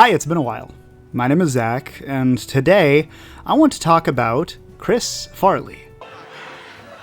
Hi, it's been a while. My name is Zach, and today I want to talk about Chris Farley.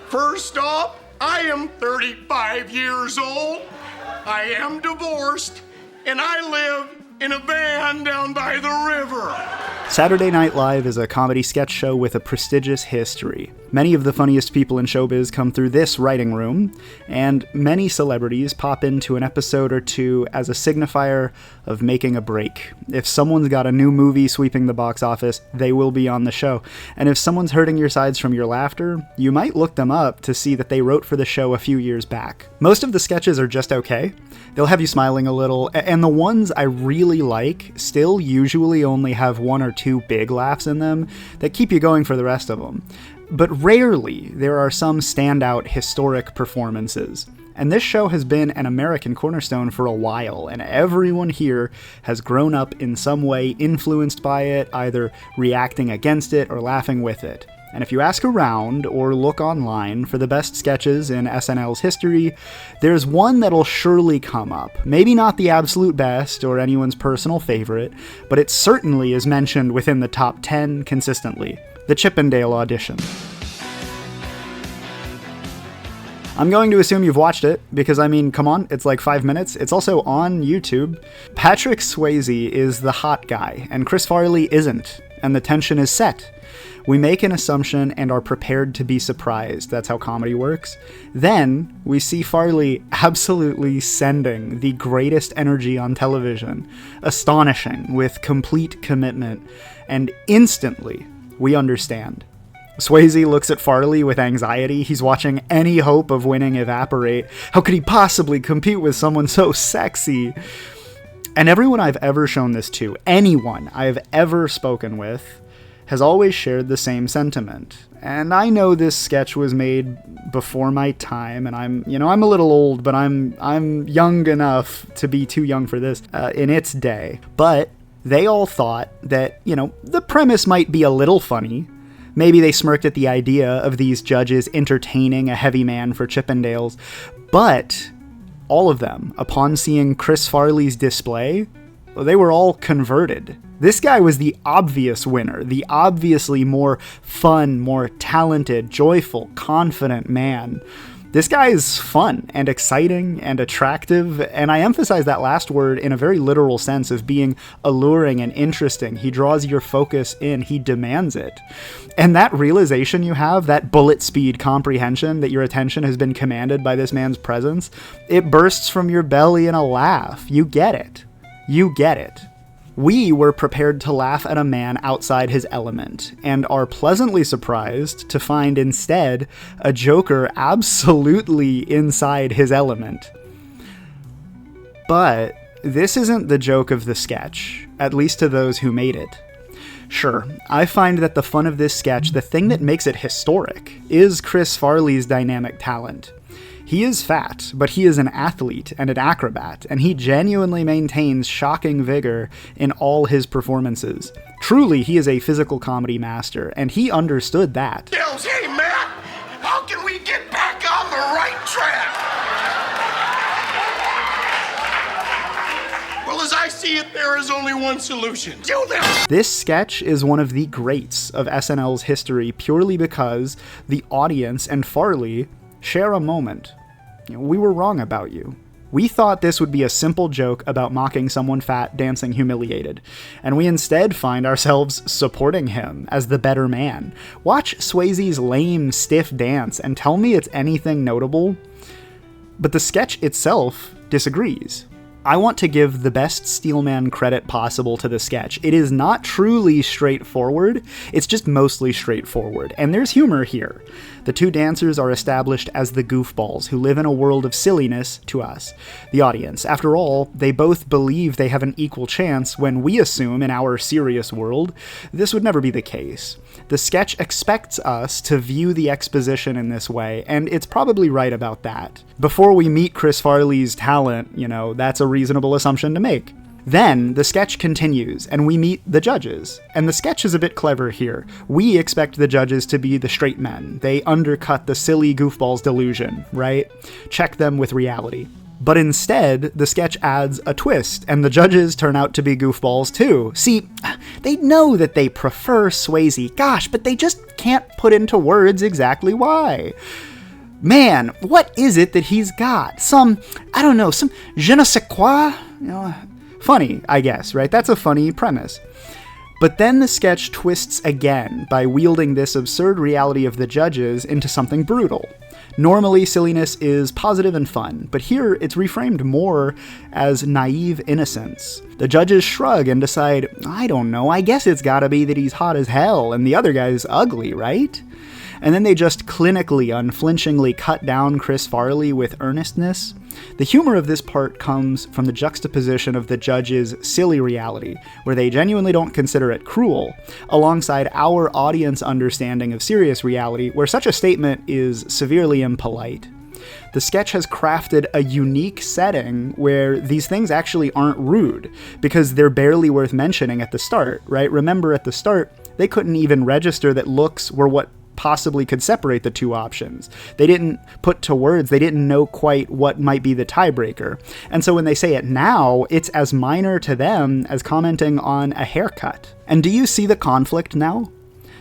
First off, I am 35 years old, I am divorced, and I live in a van down by the river. Saturday Night Live is a comedy sketch show with a prestigious history. Many of the funniest people in showbiz come through this writing room, and many celebrities pop into an episode or two as a signifier of making a break. If someone's got a new movie sweeping the box office, they will be on the show. And if someone's hurting your sides from your laughter, you might look them up to see that they wrote for the show a few years back. Most of the sketches are just okay. They'll have you smiling a little, and the ones I really like still usually only have one or two big laughs in them that keep you going for the rest of them. But rarely there are some standout historic performances. And this show has been an American cornerstone for a while, and everyone here has grown up in some way influenced by it, either reacting against it or laughing with it. And if you ask around or look online for the best sketches in SNL's history, there's one that'll surely come up. Maybe not the absolute best or anyone's personal favorite, but it certainly is mentioned within the top 10 consistently. The Chippendale audition. I'm going to assume you've watched it, because come on, it's like 5 minutes. It's also on YouTube. Patrick Swayze is the hot guy, and Chris Farley isn't, and the tension is set. We make an assumption and are prepared to be surprised. That's how comedy works. Then we see Farley absolutely sending the greatest energy on television, astonishing with complete commitment, and instantly we understand. Swayze looks at Farley with anxiety. He's watching any hope of winning evaporate. How could he possibly compete with someone so sexy? And everyone I've ever shown this to, anyone I've ever spoken with, has always shared the same sentiment. And I know this sketch was made before my time, and I'm a little old, but I'm young enough to be too young for this in its day. But they all thought that, the premise might be a little funny. Maybe they smirked at the idea of these judges entertaining a heavy man for Chippendales. But all of them, upon seeing Chris Farley's display, they were all converted. This guy was the obvious winner, the obviously more fun, more talented, joyful, confident man. This guy is fun and exciting and attractive, and I emphasize that last word in a very literal sense of being alluring and interesting. He draws your focus in, he demands it. And that realization you have, that bullet speed comprehension that your attention has been commanded by this man's presence, it bursts from your belly in a laugh. You get it. You get it. We were prepared to laugh at a man outside his element, and are pleasantly surprised to find instead a Joker absolutely inside his element. But this isn't the joke of the sketch, at least to those who made it. Sure, I find that the fun of this sketch, the thing that makes it historic, is Chris Farley's dynamic talent. He is fat, but he is an athlete and an acrobat, and he genuinely maintains shocking vigor in all his performances. Truly, he is a physical comedy master, and he understood that. Hey, Matt, how can we get back on the right track? Well, as I see it, there is only one solution. Do this! This sketch is one of the greats of SNL's history purely because the audience and Farley share a moment. We were wrong about you. We thought this would be a simple joke about mocking someone fat dancing humiliated, and we instead find ourselves supporting him as the better man. Watch Swayze's lame, stiff dance and tell me it's anything notable. But the sketch itself disagrees. I want to give the best Steelman credit possible to the sketch. It is not truly straightforward, it's just mostly straightforward, and there's humor here. The two dancers are established as the goofballs who live in a world of silliness to us, the audience. After all, they both believe they have an equal chance when we assume in our serious world this would never be the case. The sketch expects us to view the exposition in this way, and it's probably right about that. Before we meet Chris Farley's talent, that's a reasonable assumption to make. Then, the sketch continues, and we meet the judges. And the sketch is a bit clever here. We expect the judges to be the straight men. They undercut the silly goofballs delusion, right? Check them with reality. But instead, the sketch adds a twist, and the judges turn out to be goofballs too. See, they know that they prefer Swayze, gosh, but they just can't put into words exactly why. Man, what is it that he's got? Some je ne sais quoi? Funny, I guess, right? That's a funny premise. But then the sketch twists again by wielding this absurd reality of the judges into something brutal. Normally, silliness is positive and fun, but here it's reframed more as naive innocence. The judges shrug and decide, I don't know, I guess it's gotta be that he's hot as hell and the other guy's ugly, right? And then they just clinically, unflinchingly cut down Chris Farley with earnestness. The humor of this part comes from the juxtaposition of the judges' silly reality, where they genuinely don't consider it cruel, alongside our audience understanding of serious reality, where such a statement is severely impolite. The sketch has crafted a unique setting where these things actually aren't rude, because they're barely worth mentioning at the start, right? Remember, at the start, they couldn't even register that looks were what possibly could separate the two options. They didn't put to words, they didn't know quite what might be the tiebreaker. And so when they say it now, it's as minor to them as commenting on a haircut. And do you see the conflict now?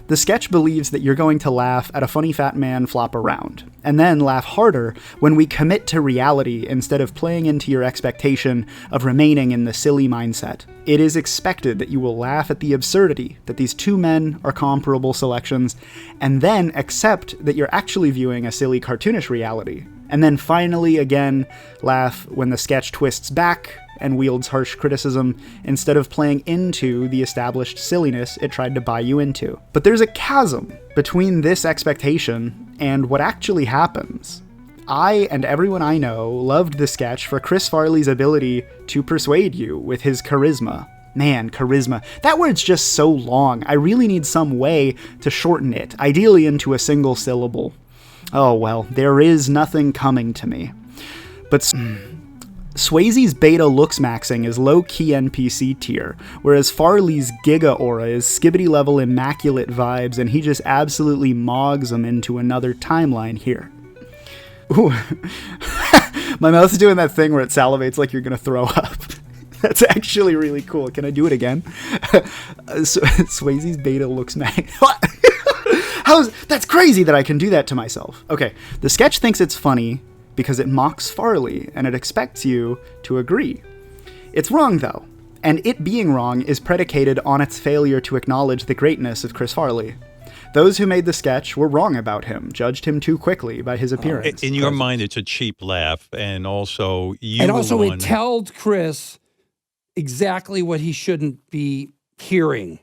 The sketch believes that you're going to laugh at a funny fat man flop around, and then laugh harder when we commit to reality instead of playing into your expectation of remaining in the silly mindset. It is expected that you will laugh at the absurdity that these two men are comparable selections, and then accept that you're actually viewing a silly cartoonish reality. And then finally, again, laugh when the sketch twists back and wields harsh criticism instead of playing into the established silliness it tried to buy you into. But there's a chasm between this expectation and what actually happens. I and everyone I know loved the sketch for Chris Farley's ability to persuade you with his charisma. Man, charisma. That word's just so long. I really need some way to shorten it, ideally into a single syllable. Oh well, there is nothing coming to me. But Swayze's beta looks maxing is low-key NPC tier, whereas Farley's giga aura is skibbity-level immaculate vibes, and he just absolutely mogs them into another timeline here. Ooh. My mouth's doing that thing where it salivates like you're gonna throw up. That's actually really cool. Can I do it again? Swayze's beta looks maxing. That's crazy that I can do that to myself. Okay, the sketch thinks it's funny because it mocks Farley, and it expects you to agree. It's wrong, though, and it being wrong is predicated on its failure to acknowledge the greatness of Chris Farley. Those who made the sketch were wrong about him, judged him too quickly by his appearance. In your mind, it's a cheap laugh, and also it told Chris exactly what he shouldn't be hearing,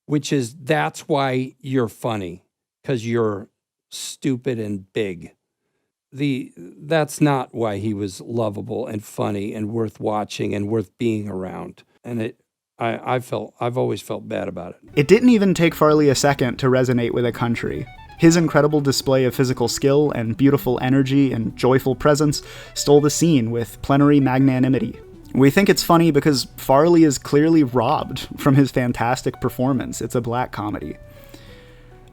which is that's why you're funny, because you're stupid and big. That's not why he was lovable and funny and worth watching and worth being around. And I've always felt bad about it. It didn't even take Farley a second to resonate with a country. His incredible display of physical skill and beautiful energy and joyful presence stole the scene with plenary magnanimity. We think it's funny because Farley is clearly robbed from his fantastic performance. It's a black comedy.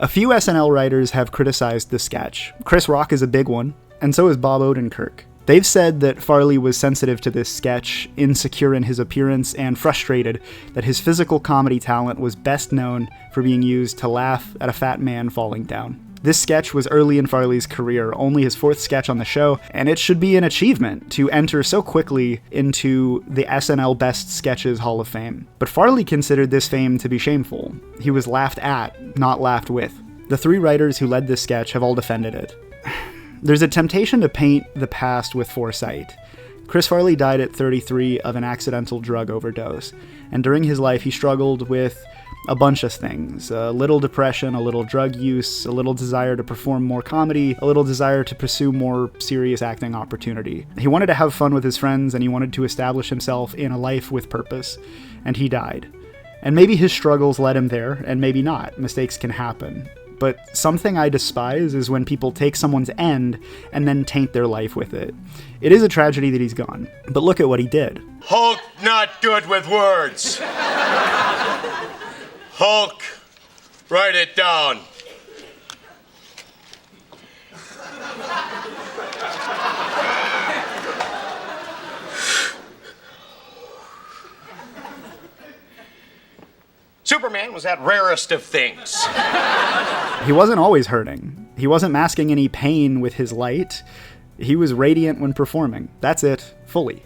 A few SNL writers have criticized the sketch. Chris Rock is a big one, and so is Bob Odenkirk. They've said that Farley was sensitive to this sketch, insecure in his appearance, and frustrated that his physical comedy talent was best known for being used to laugh at a fat man falling down. This sketch was early in Farley's career, only his fourth sketch on the show, and it should be an achievement to enter so quickly into the SNL Best Sketches Hall of Fame. But Farley considered this fame to be shameful. He was laughed at, not laughed with. The three writers who led this sketch have all defended it. There's a temptation to paint the past with foresight. Chris Farley died at 33 of an accidental drug overdose, and during his life he struggled with a bunch of things. A little depression, a little drug use, a little desire to perform more comedy, a little desire to pursue more serious acting opportunity. He wanted to have fun with his friends, and he wanted to establish himself in a life with purpose, and he died. And maybe his struggles led him there, and maybe not. Mistakes can happen. But something I despise is when people take someone's end and then taint their life with it. It is a tragedy that he's gone, but look at what he did. Hulk not good with words. Hulk, write it down. Superman was that rarest of things. He wasn't always hurting. He wasn't masking any pain with his light. He was radiant when performing. That's it, fully.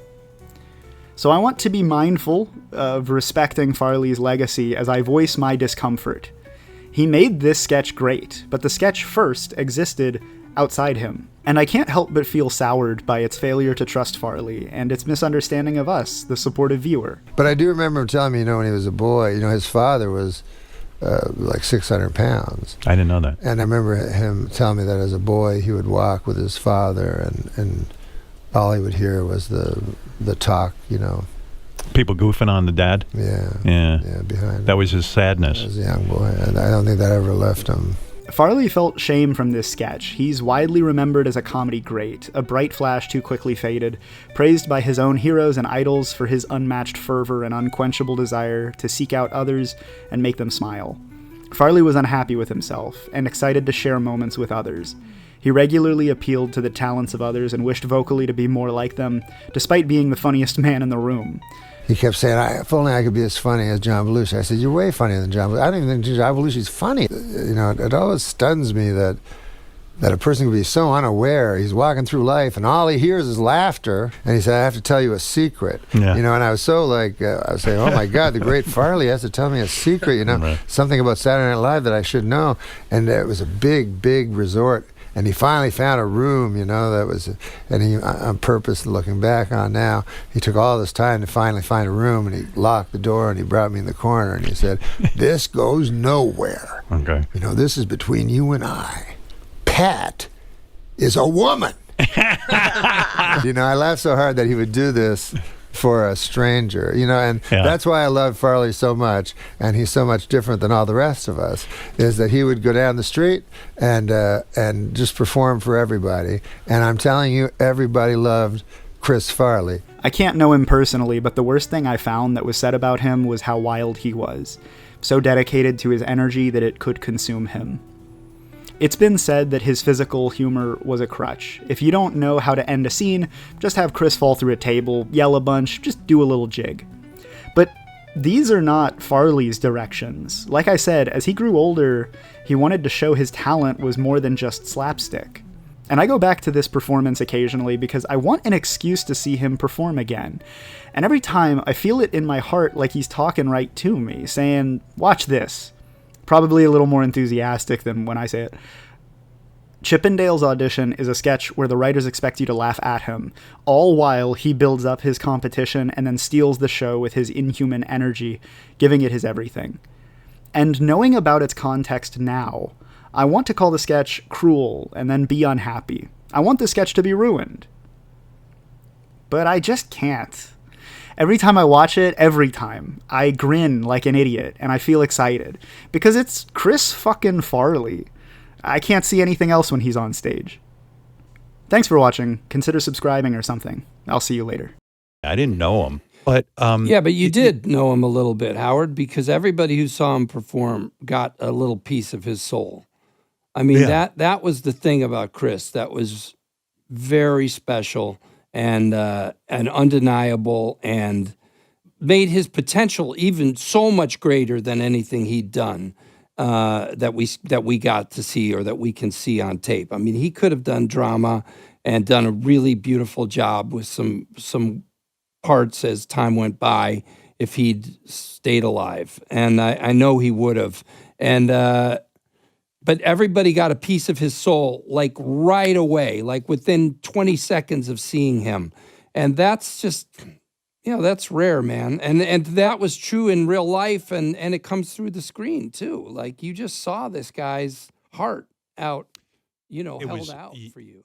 So I want to be mindful of respecting Farley's legacy as I voice my discomfort. He made this sketch great, but the sketch first existed outside him. And I can't help but feel soured by its failure to trust Farley and its misunderstanding of us, the supportive viewer. But I do remember him telling me, when he was a boy, his father was like 600 pounds. I didn't know that. And I remember him telling me that as a boy, he would walk with his father, and all he would hear was the talk, People goofing on the dad? Yeah, behind That was his sadness. As a young boy. And I don't think that ever left him. Farley felt shame from this sketch. He's widely remembered as a comedy great, a bright flash too quickly faded, praised by his own heroes and idols for his unmatched fervor and unquenchable desire to seek out others and make them smile. Farley was unhappy with himself and excited to share moments with others. He regularly appealed to the talents of others and wished vocally to be more like them, despite being the funniest man in the room. He kept saying, if only I could be as funny as John Belushi. I said, you're way funnier than John Belushi. I don't even think John Belushi's funny. It always stuns me that a person can be so unaware. He's walking through life and all he hears is laughter. And he said, I have to tell you a secret. Yeah. And I was so I was saying, oh my God, the great Farley has to tell me a secret, Right. Something about Saturday Night Live that I should know. And it was a big, big resort. And he finally found a room, that was, and he, on purpose, looking back on now, he took all this time to finally find a room, and he locked the door, and he brought me in the corner, and he said, this goes nowhere. Okay. This is between you and I. Pat is a woman. I laughed so hard that he would do this for a stranger, and that's why I love Farley so much, and he's so much different than all the rest of us, is that he would go down the street and just perform for everybody. And I'm telling you, everybody loved Chris Farley. I can't know him personally, but the worst thing I found that was said about him was how wild he was, so dedicated to his energy that it could consume him. It's been said that his physical humor was a crutch. If you don't know how to end a scene, just have Chris fall through a table, yell a bunch, just do a little jig. But these are not Farley's directions. Like I said, as he grew older, he wanted to show his talent was more than just slapstick. And I go back to this performance occasionally because I want an excuse to see him perform again. And every time I feel it in my heart like he's talking right to me, saying, watch this. Probably a little more enthusiastic than when I say it. Chippendale's Audition is a sketch where the writers expect you to laugh at him, all while he builds up his competition and then steals the show with his inhuman energy, giving it his everything. And knowing about its context now, I want to call the sketch cruel and then be unhappy. I want the sketch to be ruined. But I just can't. Every time I watch it, I grin like an idiot, and I feel excited. Because it's Chris fucking Farley. I can't see anything else when he's on stage. Thanks for watching. Consider subscribing or something. I'll see you later. I didn't know him. But yeah, but you did know him a little bit, Howard, because everybody who saw him perform got a little piece of his soul. I mean, that was the thing about Chris that was very special and undeniable, and made his potential even so much greater than anything he'd done that we got to see or that we can see on tape. I mean, he could have done drama and done a really beautiful job with some parts as time went by if he'd stayed alive, and I know he would have. And but everybody got a piece of his soul, like right away, like within 20 seconds of seeing him. And that's just, that's rare, man. And that was true in real life, and it comes through the screen too. Like you just saw this guy's heart out, held out for you.